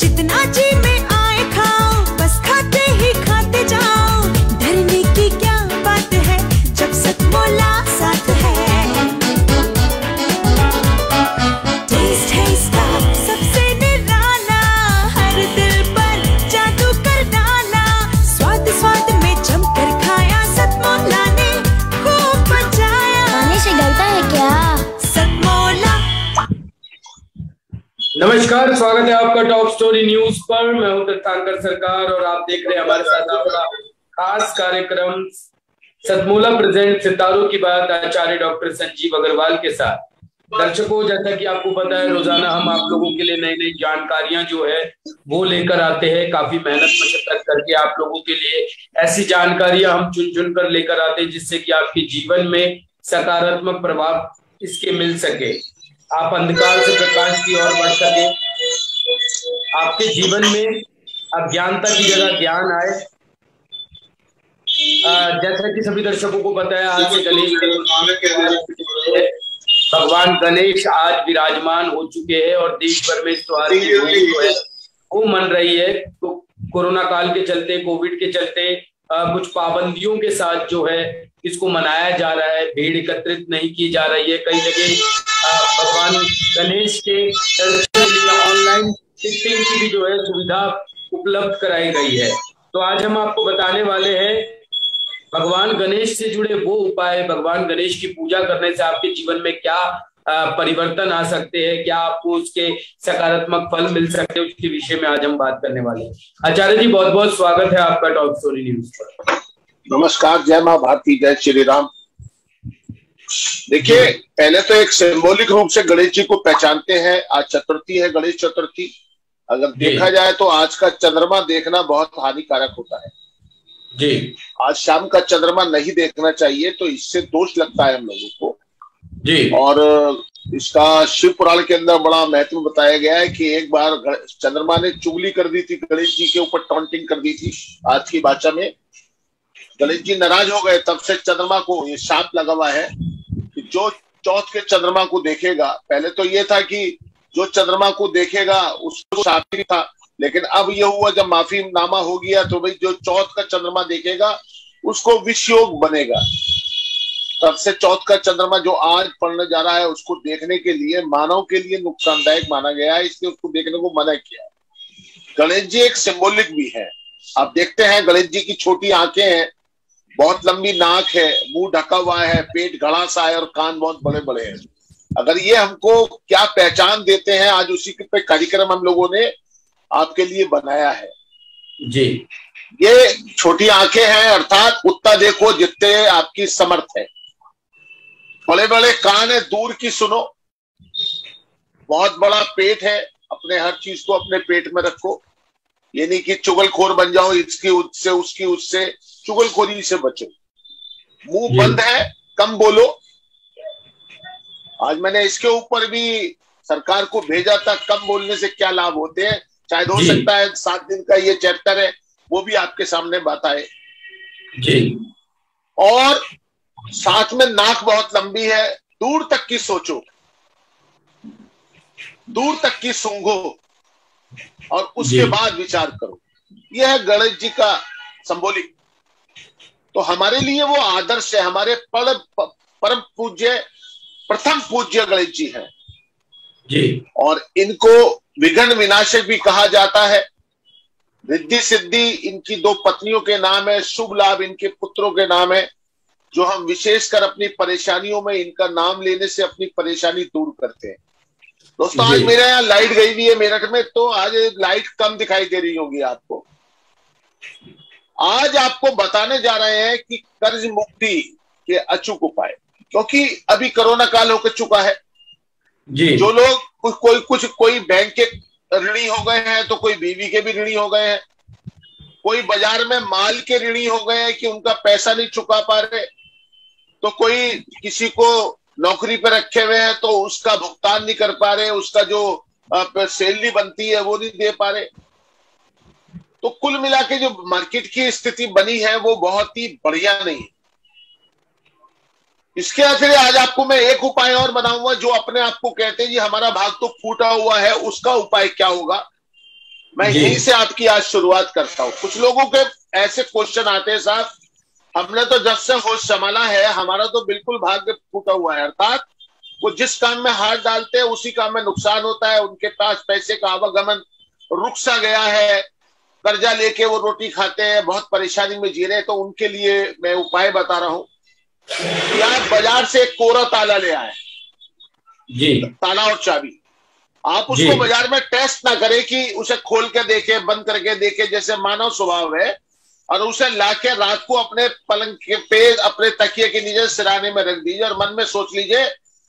जितना जी में आए खाओ, बस खाते ही खाते जाओ। डरने की क्या बात है जब सतमोला साथ है। टेस्ट है इसका सबसे निराला, हर दिल पर जादू कर डाला। स्वाद स्वाद में जमकर खाया, सतमोला ने खूब बचाया। खाने से डरता है क्या? सतमोला। नमस्कार, स्वागत है आपका टॉप स्टोरी न्यूज पर। मैं हूं तीर्थंकर सरकार और आप देख रहे हैं हमारे साथ अपना खास कार्यक्रम सतमोला प्रेजेंट सितारों की बात आचार्य डॉक्टर संजीव अग्रवाल के साथ। दर्शकों, जैसा कि आपको पता है, रोजाना हम आप लोगों के लिए नई नई जानकारियां जो है वो लेकर आते हैं। काफी मेहनत मशक्कत करके आप लोगों के लिए ऐसी जानकारियां हम चुन चुन कर लेकर आते हैं जिससे कि आपके जीवन में सकारात्मक प्रभाव इसके मिल सके, आप अंधकार से प्रकाश की ओर बढ़ सके, आपके जीवन में अज्ञानता की जगह ज्ञान आए। जैसा कि सभी दर्शकों को पता है, आज से गणेश भगवान गणेश आज विराजमान हो चुके हैं और देश भर में इस त्योहार की होली जो है वो मन रही है। तो कोरोना काल के चलते, कोविड के चलते कुछ पाबंदियों के साथ जो है इसको मनाया जा रहा है। भीड़ एकत्रित नहीं की जा रही है। कई जगह भगवान गणेश के दर्शन के लिए ऑनलाइन टिकटिंग की भी जो है सुविधा उपलब्ध कराई गई है। तो आज हम आपको बताने वाले हैं भगवान गणेश से जुड़े वो उपाय, भगवान गणेश की पूजा करने से आपके जीवन में क्या परिवर्तन आ सकते हैं, क्या आपको उसके सकारात्मक फल मिल सकते हैं, उसके विषय में आज हम बात करने वाले हैं। आचार्य जी, बहुत बहुत स्वागत है आपका टॉप स्टोरी न्यूज पर। नमस्कार, जय मां भारती, जय श्री राम। देखिए, पहले तो एक सिंबॉलिक रूप से गणेश जी को पहचानते हैं। आज चतुर्थी है, गणेश चतुर्थी। अगर देखा जाए तो आज का चंद्रमा देखना बहुत हानिकारक होता है जी। आज शाम का चंद्रमा नहीं देखना चाहिए, तो इससे दोष लगता है हम लोगों को जी। और इसका शिव पुराण के अंदर बड़ा महत्व बताया गया है कि एक बार चंद्रमा ने चुगली कर दी थी, गणेश जी के ऊपर टॉन्टिंग कर दी थी। आज की भाषा में गणेश जी नाराज हो गए। तब से चंद्रमा को ये शाप लगा हुआ है कि जो चौथ के चंद्रमा को देखेगा, पहले तो ये था कि जो चंद्रमा को देखेगा उसको शाप ही था, लेकिन अब ये हुआ जब माफी नामा हो गया तो भाई जो चौथ का चंद्रमा देखेगा उसको विष योग बनेगा। तब से चौथ का चंद्रमा जो आज पड़ने जा रहा है उसको देखने के लिए मानव के लिए नुकसानदायक माना गया है, इसलिए उसको देखने को मना किया। गणेश जी एक सिंबॉलिक भी है। आप देखते हैं गणेश जी की छोटी आंखें हैं, बहुत लंबी नाक है, मुंह ढका हुआ है, पेट घड़ा सा है और कान बहुत बड़े बड़े हैं। अगर ये हमको क्या पहचान देते हैं, आज उसी पे कार्यक्रम हम लोगों ने आपके लिए बनाया है जी। ये छोटी आंखें हैं, अर्थात उतना देखो जितने आपकी समर्थ है। बड़े बड़े कान है, दूर की सुनो। बहुत बड़ा पेट है, अपने हर चीज को अपने पेट में रखो। ये नहीं कि चुगलखोर बन जाओ, इसकी उससे उसकी उससे, चुगलखोरी से बचो। मुंह बंद है, कम बोलो। आज मैंने इसके ऊपर भी सरकार को भेजा था, कम बोलने से क्या लाभ होते हैं। शायद हो सकता है 7 दिन का ये चैप्टर है, वो भी आपके सामने बात आए जी। और साथ में नाक बहुत लंबी है, दूर तक की सोचो, दूर तक की सूंघो और उसके बाद विचार करो। यह है गणेश जी का संबोलिक। तो हमारे लिए वो आदर्श है। हमारे परम पूज्य, प्रथम पूज्य गणेश जी हैं जी। और इनको विघ्न विनाशक भी कहा जाता है। रिद्धि सिद्धि इनकी 2 पत्नियों के नाम है, शुभ लाभ इनके पुत्रों के नाम है, जो हम विशेषकर अपनी परेशानियों में इनका नाम लेने से अपनी परेशानी दूर करते हैं। दोस्तों, आज मेरे यहाँ लाइट गई हुई है मेरठ में, तो आज लाइट कम दिखाई दे रही होगी आपको। आज आपको बताने जा रहे हैं कि कर्ज मुक्ति के अचूक उपाय, क्योंकि अभी कोरोना काल होकर चुका है जी। जो लोग कोई बैंक के ऋणी हो गए हैं, तो कोई बीवी के भी ऋणी हो गए हैं, कोई बाजार में माल के ऋणी हो गए हैं कि उनका पैसा नहीं चुका पा रहे, तो कोई किसी को नौकरी पर रखे हुए हैं तो उसका भुगतान नहीं कर पा रहे, उसका जो सैलरी बनती है वो नहीं दे पा रहे। तो कुल मिला के जो मार्केट की स्थिति बनी है वो बहुत ही बढ़िया नहीं है। इसके अतिरिक्त आज आपको मैं एक उपाय और बनाऊंगा, जो अपने आप को कहते हैं जी हमारा भाग तो फूटा हुआ है, उसका उपाय क्या होगा, मैं यहीं से आपकी आज शुरुआत करता हूं। कुछ लोगों के ऐसे क्वेश्चन आते हैं, साहब हमने तो जब से होश संभाला है हमारा तो बिल्कुल भाग्य फूटा हुआ है, अर्थात वो जिस काम में हाथ डालते हैं उसी काम में नुकसान होता है, उनके पास पैसे का आवागमन रुक सा गया है, कर्जा लेके वो रोटी खाते हैं, बहुत परेशानी में जी रहे हैं। तो उनके लिए मैं उपाय बता रहा हूं कि आप बाजार से एक कोरा ताला ले आए जी, ताला और चाबी। आप उसको बाजार में टेस्ट ना करें कि उसे खोल के देखे, बंद करके देखे, जैसे मानव स्वभाव है, और उसे लाके रात को अपने पलंग के पे अपने तकिए के नीचे सिराने में रख दीजिए और मन में सोच लीजिए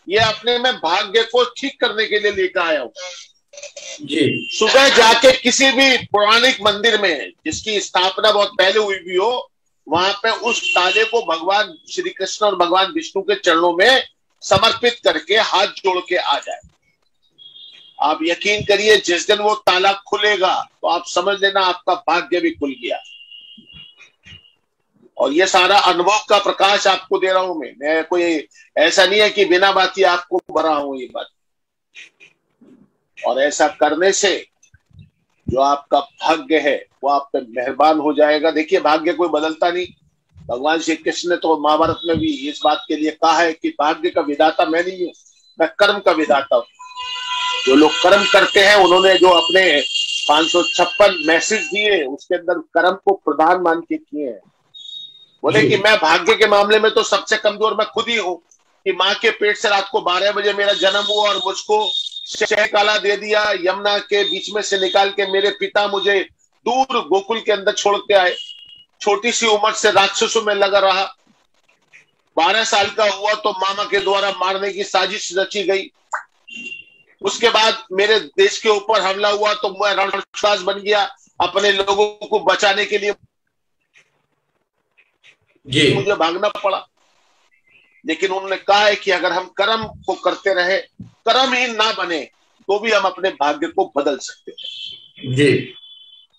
ये अपने में भाग्य को ठीक करने के लिए लेकर आया हूं जी। सुबह जाके किसी भी पौराणिक मंदिर में जिसकी स्थापना बहुत पहले हुई भी हो, वहां पे उस ताले को भगवान श्री कृष्ण और भगवान विष्णु के चरणों में समर्पित करके हाथ जोड़ के आ जाए। आप यकीन करिए जिस दिन वो ताला खुलेगा तो आप समझ लेना आपका भाग्य भी खुल गया। और ये सारा अनुभव का प्रकाश आपको दे रहा हूं मैं कोई ऐसा नहीं है कि बिना बात ही आपको भरा हूं ये बात। और ऐसा करने से जो आपका भाग्य है वो आप पे मेहरबान हो जाएगा। देखिए भाग्य कोई बदलता नहीं, भगवान श्री कृष्ण ने तो महाभारत में भी इस बात के लिए कहा है कि भाग्य का विधाता मैं नहीं हूं, मैं कर्म का विधाता हूं। जो लोग कर्म करते हैं उन्होंने जो अपने 556 मैसेज दिए उसके अंदर कर्म को प्रधान मान के किए हैं। बोले कि मैं भाग्य के मामले में तो सबसे कमजोर मैं खुद ही हूं कि माँ के पेट से रात को 12 बजे मेरा जन्म हुआ और मुझको शहद काला दे दिया, यमुना के बीच में से निकाल के मेरे पिता मुझे दूर गोकुल के अंदर छोड़ के आए। छोटी सी उम्र से राक्षसों में लगा रहा, 12 साल का हुआ तो मामा के द्वारा मारने की साजिश रची गई। उसके बाद मेरे देश के ऊपर हमला हुआ तो मैं रणछोड़ बन गया, अपने लोगों को बचाने के लिए मुझे भागना पड़ा। लेकिन उन्होंने कहा है कि अगर हम कर्म को करते रहे, कर्महीन ना बने, तो भी हम अपने भाग्य को बदल सकते हैं जी।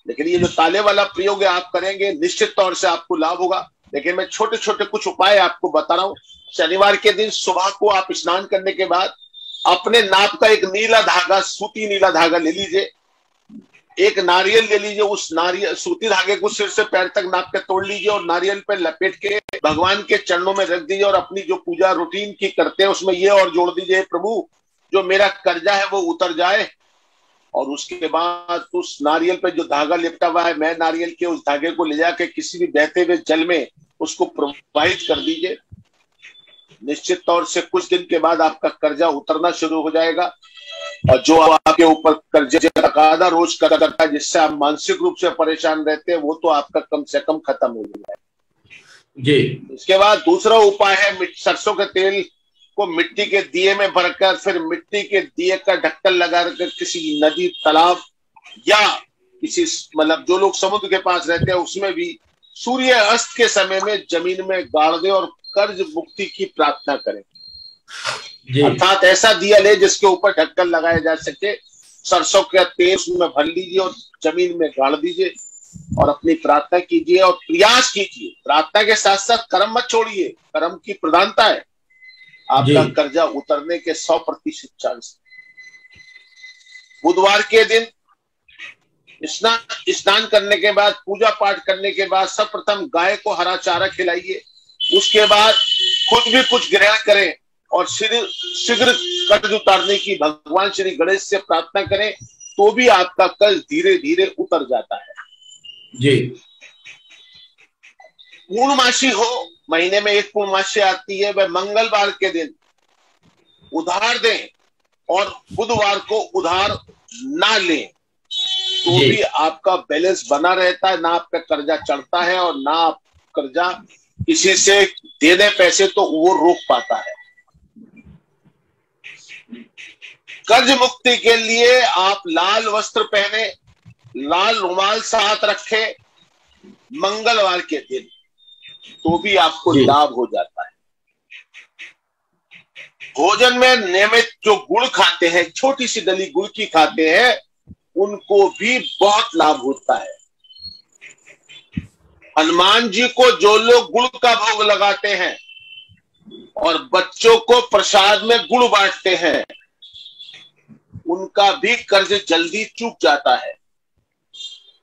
लेकिन ये जो ताले वाला प्रयोग है आप करेंगे निश्चित तौर से आपको लाभ होगा। लेकिन मैं छोटे छोटे कुछ उपाय आपको बता रहा हूं। शनिवार के दिन सुबह को आप स्नान करने के बाद अपने नाप का एक नीला धागा, सूती नीला धागा ले लीजिए, एक नारियल ले लीजिए, उस नारियल सूती धागे को सिर से पैर तक नाप के तोड़ लीजिए और नारियल पे लपेट के भगवान के चरणों में रख दीजिए और अपनी जो पूजा रूटीन की करते हैं उसमें ये और जोड़ दीजिए, प्रभु जो मेरा कर्जा है वो उतर जाए। और उसके बाद उस नारियल पे जो धागा लिपटा हुआ है, मैं नारियल के उस धागे को ले जाके किसी भी बहते हुए जल में उसको प्रवाहित कर दीजिए। निश्चित तौर से कुछ दिन के बाद आपका कर्जा उतरना शुरू हो जाएगा और जो आपके ऊपर कर्जे तकादा रोज करता है जिससे आप मानसिक रूप से परेशान रहते हैं वो तो आपका कम से कम खत्म हो जाएगा जी। इसके बाद दूसरा उपाय है सरसों के तेल को मिट्टी के दिए में भरकर फिर मिट्टी के दिए का ढक्कन लगाकर किसी नदी, तालाब या किसी मतलब जो लोग समुद्र के पास रहते हैं उसमें भी सूर्य अस्त के समय में जमीन में गाड़ दे और कर्ज मुक्ति की प्रार्थना करें। अर्थात ऐसा दिया ले जिसके ऊपर ढक्कन लगाया जा सके, सरसों का तेल उसमें भर लीजिए और जमीन में गाड़ दीजिए और अपनी प्रार्थना कीजिए और प्रयास कीजिए। प्रार्थना के साथ साथ कर्म मत छोड़िए, कर्म की प्रधानता है। आपका कर्जा उतरने के 100% चांस। बुधवार के दिन स्नान करने के बाद, पूजा पाठ करने के बाद सर्वप्रथम गाय को हरा चारा खिलाइए। उसके बाद खुद भी कुछ ग्रहण करें और शीघ्र कर्ज उतारने की भगवान श्री गणेश से प्रार्थना करें तो भी आपका कर्ज धीरे धीरे उतर जाता है जी। पूर्णमासी हो, महीने में एक पूर्णमासी आती है, वह मंगलवार के दिन उधार दें और बुधवार को उधार ना लें तो भी आपका बैलेंस बना रहता है, ना आपका कर्जा चढ़ता है और ना आप कर्जा किसी से देने पैसे तो वो रोक पाता है। कर्ज मुक्ति के लिए आप लाल वस्त्र पहने, लाल रुमाल साथ रखे मंगलवार के दिन तो भी आपको लाभ हो जाता है। भोजन में नियमित जो गुड़ खाते हैं, छोटी सी डली गुड़ की खाते हैं, उनको भी बहुत लाभ होता है। हनुमान जी को जो लोग गुड़ का भोग लगाते हैं और बच्चों को प्रसाद में गुड़ बांटते हैं, उनका भी कर्ज जल्दी चूक जाता है।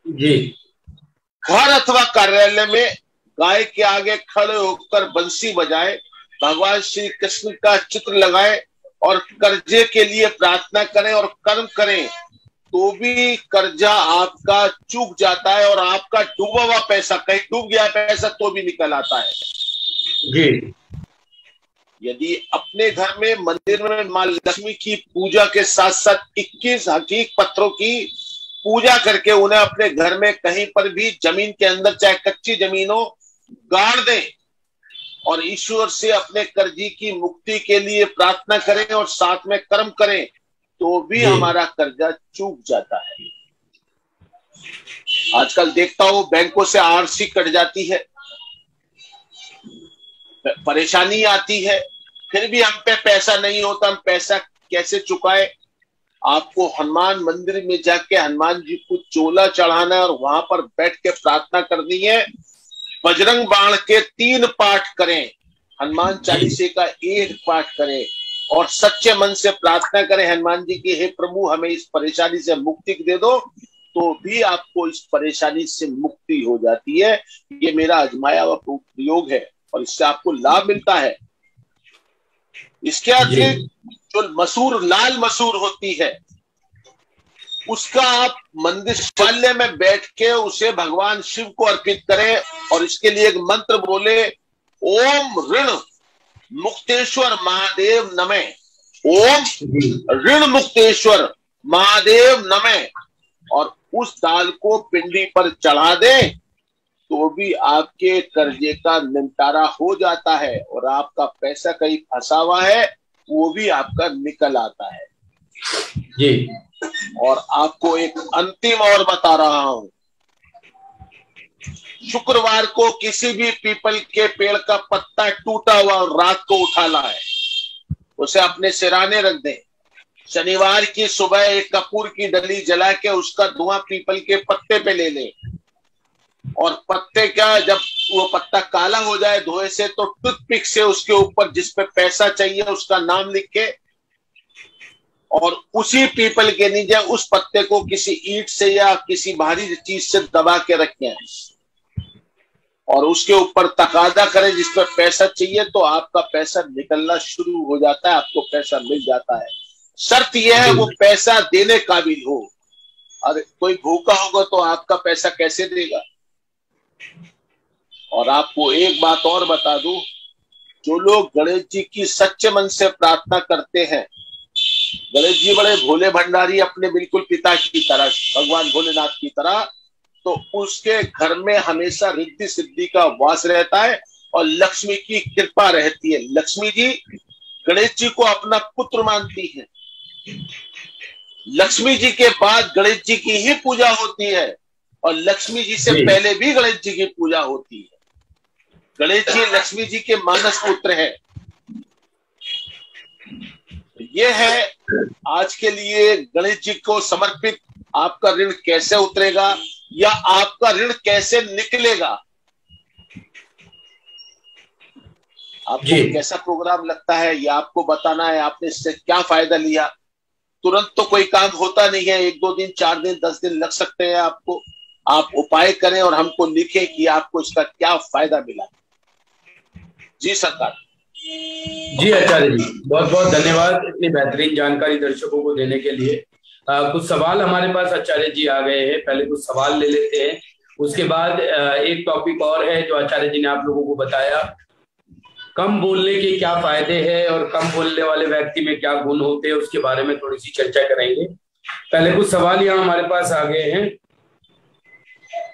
जी। घर अथवा कार्यालय में गाय के आगे खड़े होकर बंसी बजाए, भगवान श्री कृष्ण का चित्र लगाए और कर्जे के लिए प्रार्थना करें और कर्म करें, तो भी कर्जा आपका चूक जाता है और आपका डूबा हुआ पैसा, कहीं डूब गया पैसा तो भी निकल आता है। जी। यदि अपने घर में मंदिर में माँ लक्ष्मी की पूजा के साथ साथ 21 हकीक पत्थरों की पूजा करके उन्हें अपने घर में कहीं पर भी जमीन के अंदर, चाहे कच्ची जमीन हो, गाड़ दें और ईश्वर से अपने कर्जी की मुक्ति के लिए प्रार्थना करें और साथ में कर्म करें, तो भी हमारा कर्जा चूक जाता है। आजकल देखता हूं बैंकों से आरसी कट जाती है, परेशानी आती है, फिर भी हम पे पैसा नहीं होता, हम पैसा कैसे चुकाए। आपको हनुमान मंदिर में जाके हनुमान जी को चोला चढ़ाना है और वहां पर बैठ के प्रार्थना करनी है। बजरंग बाण के 3 पाठ करें, हनुमान चालीसे का 1 पाठ करें और सच्चे मन से प्रार्थना करें हनुमान जी की, हे प्रभु हमें इस परेशानी से मुक्ति दे दो, तो भी आपको इस परेशानी से मुक्ति हो जाती है। ये मेरा आजमाया हुआ प्रयोग है और इससे आपको लाभ मिलता है। इसके अतिरिक्त जो मसूर, लाल मसूर होती है, उसका आप मंदिर शिवालय में बैठ के उसे भगवान शिव को अर्पित करें और इसके लिए एक मंत्र बोले, ओम ऋण मुक्तेश्वर महादेव नमः, ओम ऋण मुक्तेश्वर महादेव नमः, और उस दाल को पिंडी पर चढ़ा दें, तो भी आपके कर्जे का निपटारा हो जाता है और आपका पैसा कहीं फंसा हुआ है वो भी आपका निकल आता है। जी। और आपको एक अंतिम और बता रहा हूं, शुक्रवार को किसी भी पीपल के पेड़ का पत्ता टूटा हुआ और रात को उठा लाए, उसे अपने सिराने रख दें। शनिवार की सुबह एक कपूर की डली जला के उसका धुआं पीपल के पत्ते पे ले लें और पत्ते का जब वो पत्ता काला हो जाए धुएं से, तो टूथपिक से उसके ऊपर जिस पे पैसा चाहिए उसका नाम लिख के और उसी पीपल के नीचे उस पत्ते को किसी ईंट से या किसी भारी चीज से दबा के रखें और उसके ऊपर तकादा करें जिसमें पैसा चाहिए, तो आपका पैसा निकलना शुरू हो जाता है, आपको पैसा मिल जाता है। शर्त यह है वो पैसा देने काबिल हो। अरे कोई भूखा होगा तो आपका पैसा कैसे देगा। और आपको एक बात और बता दूं, जो लोग गणेश जी की सच्चे मन से प्रार्थना करते हैं, गणेश जी बड़े भोले भंडारी अपने बिल्कुल पिता की तरह, भगवान भोलेनाथ की तरह, तो उसके घर में हमेशा रिद्धि सिद्धि का वास रहता है और लक्ष्मी की कृपा रहती है। लक्ष्मी जी गणेश जी को अपना पुत्र मानती है। लक्ष्मी जी के बाद गणेश जी की ही पूजा होती है और लक्ष्मी जी से पहले भी गणेश जी की पूजा होती है। गणेश जी लक्ष्मी जी के मानस पुत्र हैं। ये है आज के लिए गणेश जी को समर्पित आपका ऋण कैसे उतरेगा या आपका ऋण कैसे निकलेगा। आपको कैसा प्रोग्राम लगता है ये आपको बताना है, आपने इससे क्या फायदा लिया। तुरंत तो कोई काम होता नहीं है, 1-2 दिन 4 दिन 10 दिन लग सकते हैं आपको। आप उपाय करें और हमको लिखें कि आपको इसका क्या फायदा मिला। जी सरकार। जी आचार्य जी, बहुत बहुत धन्यवाद इतनी बेहतरीन जानकारी दर्शकों को देने के लिए। कुछ सवाल हमारे पास आचार्य जी आ गए हैं, पहले कुछ सवाल ले लेते हैं, उसके बाद एक टॉपिक और है जो आचार्य जी ने आप लोगों को बताया, कम बोलने के क्या फायदे हैं और कम बोलने वाले व्यक्ति में क्या गुण होते हैं, उसके बारे में थोड़ी सी चर्चा करेंगे। पहले कुछ सवाल यहाँ हमारे पास आ गए हैं।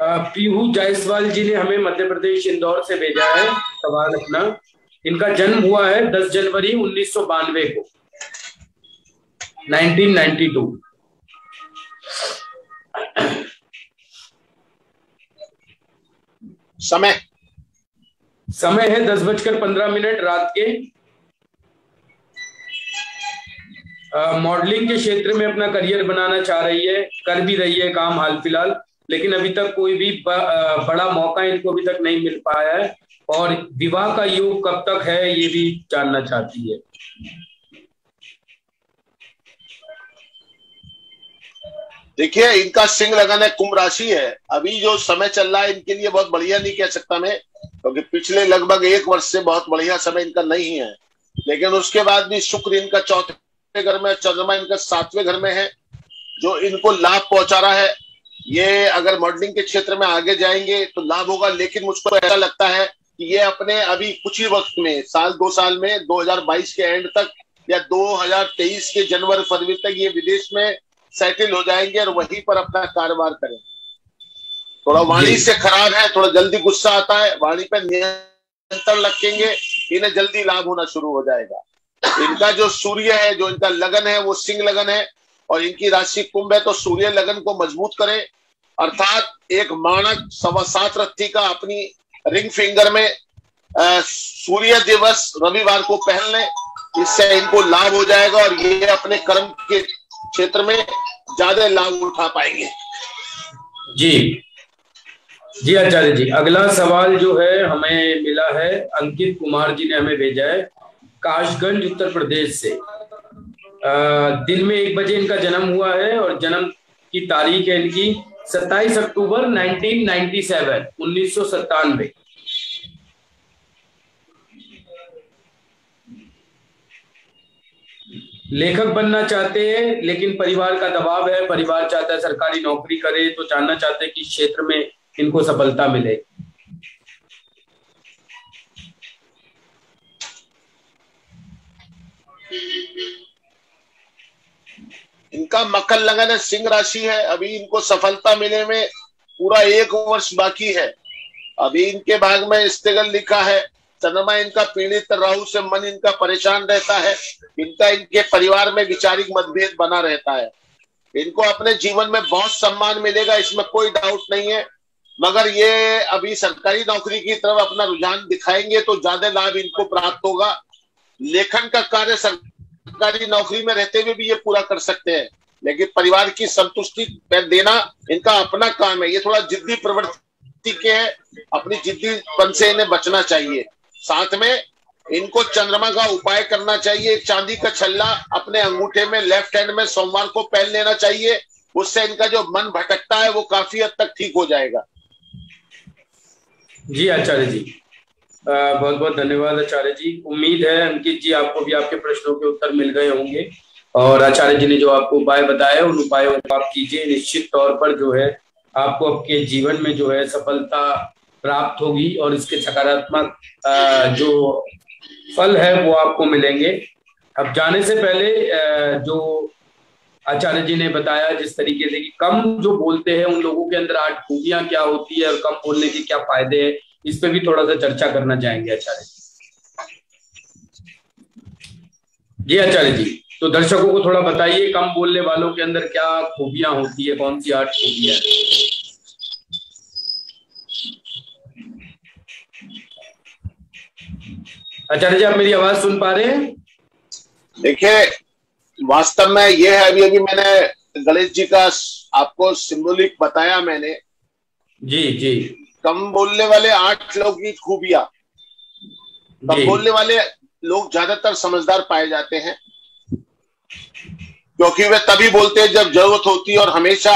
पीहू जायसवाल जी ने हमें मध्य प्रदेश इंदौर से भेजा है सवाल अपना। इनका जन्म हुआ है 10 जनवरी 1992 को, 1992। समय है 10:15 रात के। मॉडलिंग के क्षेत्र में अपना करियर बनाना चाह रही है, कर भी रही है काम हाल फिलहाल, लेकिन अभी तक कोई भी बड़ा मौका इनको अभी तक नहीं मिल पाया है। और विवाह का योग कब तक है ये भी जानना चाहती है। देखिए, इनका सिंह लगन है, कुंभ राशि है। अभी जो समय चल रहा है इनके लिए बहुत बढ़िया नहीं कह सकता मैं, क्योंकि पिछले लगभग 1 वर्ष से बहुत बढ़िया समय इनका नहीं है। लेकिन उसके बाद भी शुक्र इनका 4थे घर में, चंद्रमा इनका 7वें घर में है, जो इनको लाभ पहुंचा रहा है। ये अगर मॉडलिंग के क्षेत्र में आगे जाएंगे तो लाभ होगा। लेकिन मुझको ऐसा लगता है कि ये अपने अभी कुछ ही वक्त में, 1-2 साल में, 2022 के एंड तक या 2023 के जनवरी फरवरी तक ये विदेश में सेटल हो जाएंगे और वहीं पर अपना कारोबार करें। थोड़ा वाणी से खराब है, थोड़ा जल्दी गुस्सा आता है, वाणी पर नियंत्रण रखेंगे, इन्हें जल्दी लाभ होना शुरू हो जाएगा। इनका जो सूर्य है, जो इनका लगन है, वो सिंह लगन है और इनकी राशि कुंभ है। तो सूर्य लगन को मजबूत करें, अर्थात एक माणक 7.25 रत्ती का अपनी रिंग फिंगर में सूर्य दिवस रविवार को पहन लें। इससे इनको लाभ हो जाएगा और ये अपने कर्म के क्षेत्र में ज्यादा लाभ उठा पाएंगे। जी आचार्य जी, अगला सवाल जो है हमें मिला है, अंकित कुमार जी ने हमें भेजा है काशगंज उत्तर प्रदेश से। दिन में 1 बजे इनका जन्म हुआ है और जन्म की तारीख है इनकी 27 अक्टूबर 1997। लेखक बनना चाहते हैं लेकिन परिवार का दबाव है, परिवार चाहता है सरकारी नौकरी करे, तो जानना चाहते हैं कि इस क्षेत्र में इनको सफलता मिले। इनका मकर लगन है, सिंह राशि है। अभी इनको सफलता मिलने में पूरा 1 वर्ष बाकी है। अभी इनके भाग में स्ट्रगल लिखा है। चंद्रमा इनका पीड़ित राहु से मन इनका परेशान रहता है। इनके परिवार में वैचारिक मतभेद बना रहता है। इनको अपने जीवन में बहुत सम्मान मिलेगा, इसमें कोई डाउट नहीं है। मगर ये अभी सरकारी नौकरी की तरफ अपना रुझान दिखाएंगे तो ज्यादा लाभ इनको प्राप्त होगा। लेखन का कार्य सरकारी नौकरी में रहते हुए भी ये पूरा कर सकते हैं, लेकिन परिवार की संतुष्टि देना इनका अपना काम है। ये थोड़ा जिद्दी प्रवृत्ति के हैं, अपनी जिद्दीपन से इन्हें बचना चाहिए। साथ में इनको चंद्रमा का उपाय करना चाहिए। एक चांदी का छल्ला अपने अंगूठे में लेफ्ट हैंड में सोमवार को पहन लेना चाहिए। उससे इनका जो मन भटकता है वो काफी हद तक ठीक हो जाएगा। जी आचार्य जी, बहुत बहुत धन्यवाद आचार्य जी। उम्मीद है अंकित जी आपको भी आपके प्रश्नों के उत्तर मिल गए होंगे और आचार्य जी ने जो आपको उपाय बताए उन उपायों को आप कीजिए। निश्चित तौर पर जो है आपको आपके जीवन में जो है सफलता प्राप्त होगी और इसके सकारात्मक जो फल है वो आपको मिलेंगे। अब जाने से पहले जो आचार्य जी ने बताया जिस तरीके से कि कम जो बोलते हैं उन लोगों के अंदर 8 खूबियां क्या होती है और कम बोलने के क्या फायदे हैं, इस पे भी थोड़ा सा चर्चा करना चाहेंगे आचार्य जी। आचार्य जी, तो दर्शकों को थोड़ा बताइए कम बोलने वालों के अंदर क्या खूबियां होती है, कौन सी 8 खूबियां? आचार्य जी, आप मेरी आवाज सुन पा रहे हैं? देखिए, वास्तव में यह है, अभी मैंने गणेश जी का आपको सिंबॉलिक बताया मैंने। जी, कम बोलने वाले 8 लोग की खूबियां। कम बोलने वाले लोग ज्यादातर समझदार पाए जाते हैं, क्योंकि वे तभी बोलते हैं जब जरूरत होती है और हमेशा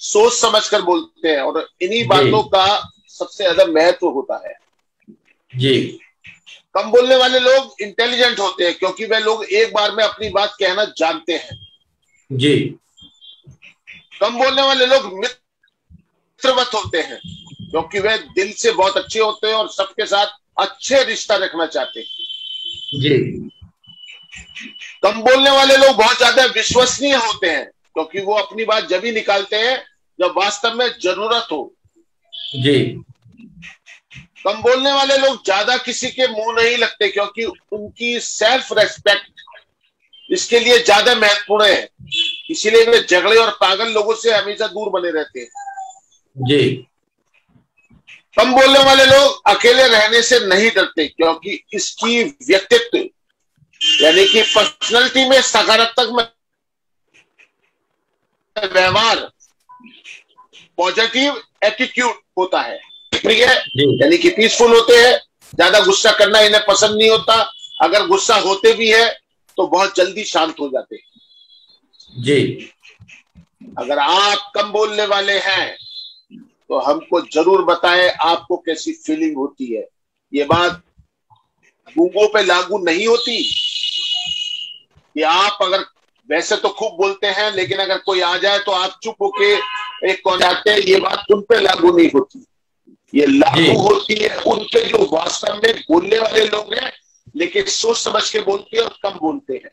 सोच समझकर बोलते हैं, और इन्हीं बातों का सबसे ज्यादा महत्व होता है। जी, कम बोलने वाले लोग इंटेलिजेंट होते हैं, क्योंकि वे लोग एक बार में अपनी बात कहना जानते हैं। जी, कम बोलने वाले लोग मित्रवत होते हैं, क्योंकि वे दिल से बहुत अच्छे होते हैं और सबके साथ अच्छे रिश्ता रखना चाहते हैं। जी, कम बोलने वाले लोग बहुत ज्यादा विश्वसनीय होते हैं, क्योंकि वो अपनी बात जब ही निकालते हैं जब वास्तव में जरूरत हो। जी, कम बोलने वाले लोग ज्यादा किसी के मुंह नहीं लगते, क्योंकि उनकी सेल्फ रेस्पेक्ट इसके लिए ज्यादा महत्वपूर्ण है। इसीलिए वे झगड़े और पागल लोगों से हमेशा दूर बने रहते हैं। जी, कम बोलने वाले लोग अकेले रहने से नहीं डरते, क्योंकि इसकी व्यक्तित्व यानी कि पर्सनैलिटी में सकारात्मक व्यवहार, पॉजिटिव एटीट्यूड होता है। प्रिय यानी कि पीसफुल होते हैं, ज्यादा गुस्सा करना इन्हें पसंद नहीं होता। अगर गुस्सा होते भी है तो बहुत जल्दी शांत हो जाते हैं। जी। अगर आप कम बोलने वाले हैं तो हमको जरूर बताएं आपको कैसी फीलिंग होती है। ये बात गूंगों पे लागू नहीं होती कि आप अगर वैसे तो खूब बोलते हैं लेकिन अगर कोई आ जाए तो आप चुप होके एक कौन जाते हैं, ये बात उन पे लागू नहीं होती। ये लागू होती है उनके जो वास्तव में बोलने वाले लोग हैं लेकिन सोच समझ के बोलते हैं और कम बोलते हैं।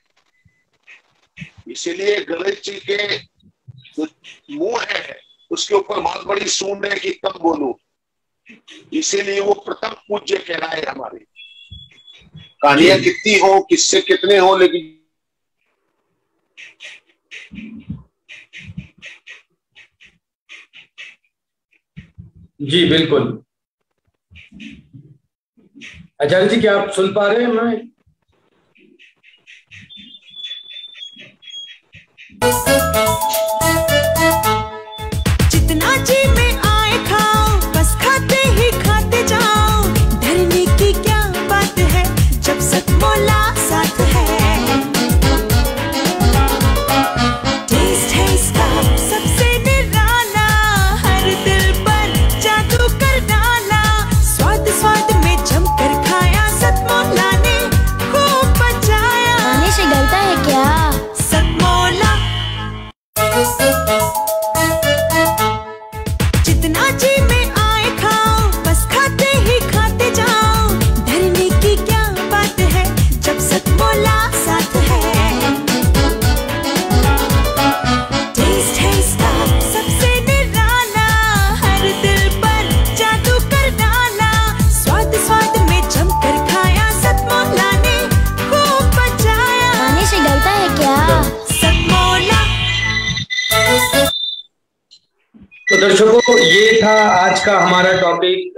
इसीलिए गणेश जी के जो मुंह है उसके ऊपर बहुत बड़ी सूंड है कि कम बोलो, इसीलिए वो प्रथम पूज्य कहलाए। हमारे कहानियां कितनी हो, किससे कितने हो, लेकिन जी बिल्कुल। आचार्य जी क्या आप सुन पा रहे हैं हमें? जितना जी में आए खाओ, बस खाते ही खाते जाओ। डरने की क्या बात है जब सतमौला साथ है। टेस्ट है इसका सबसे निराला, हर दिल पर जादू कर डाला। स्वाद स्वाद में जमकर खाया, सतमौला ने खूब बचाया। खाने से गलता है क्या? सतमौला। जितना जी में आए खाओ, बस खाते ही खाते जाओ। डरने की क्या बात है जब सतमौला साथ है। टेस्ट है इसका सबसे निराला, हर दिल पर जादू कर डाला। स्वाद स्वाद में जमकर खाया, सतमौला ने खूब बचाया। खाने से गलता है क्या? सतमौला। तो दर्शकों ये था आज का हमारा टॉपिक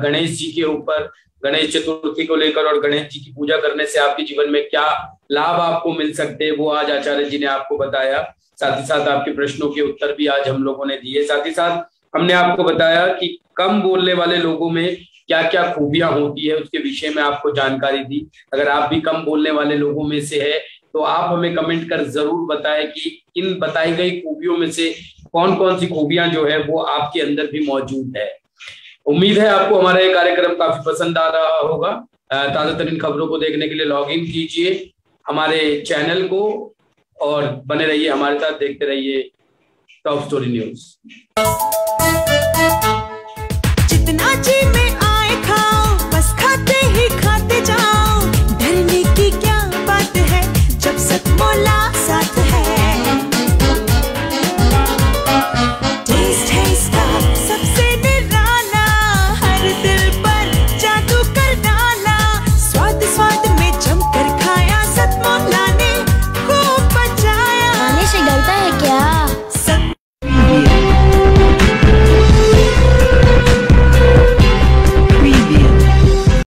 गणेश जी के ऊपर, गणेश चतुर्थी को लेकर, और गणेश जी की पूजा करने से आपके जीवन में क्या लाभ आपको मिल सकते हैं वो आज आचार्य जी ने आपको बताया। साथ ही साथ आपके प्रश्नों के उत्तर भी आज हम लोगों ने दिए। साथ ही साथ हमने आपको बताया कि कम बोलने वाले लोगों में क्या क्या खूबियां होती है उसके विषय में आपको जानकारी दी। अगर आप भी कम बोलने वाले लोगों में से है तो आप हमें कमेंट कर जरूर बताएं कि इन बताई गई खूबियों में से कौन कौन सी खूबियां जो है वो आपके अंदर भी मौजूद है। उम्मीद है आपको हमारा ये कार्यक्रम काफी पसंद आ रहा होगा। ताजा तरीन खबरों को देखने के लिए लॉग इन कीजिए हमारे चैनल को और बने रहिए हमारे साथ, देखते रहिए टॉप स्टोरी न्यूज। जितना जी में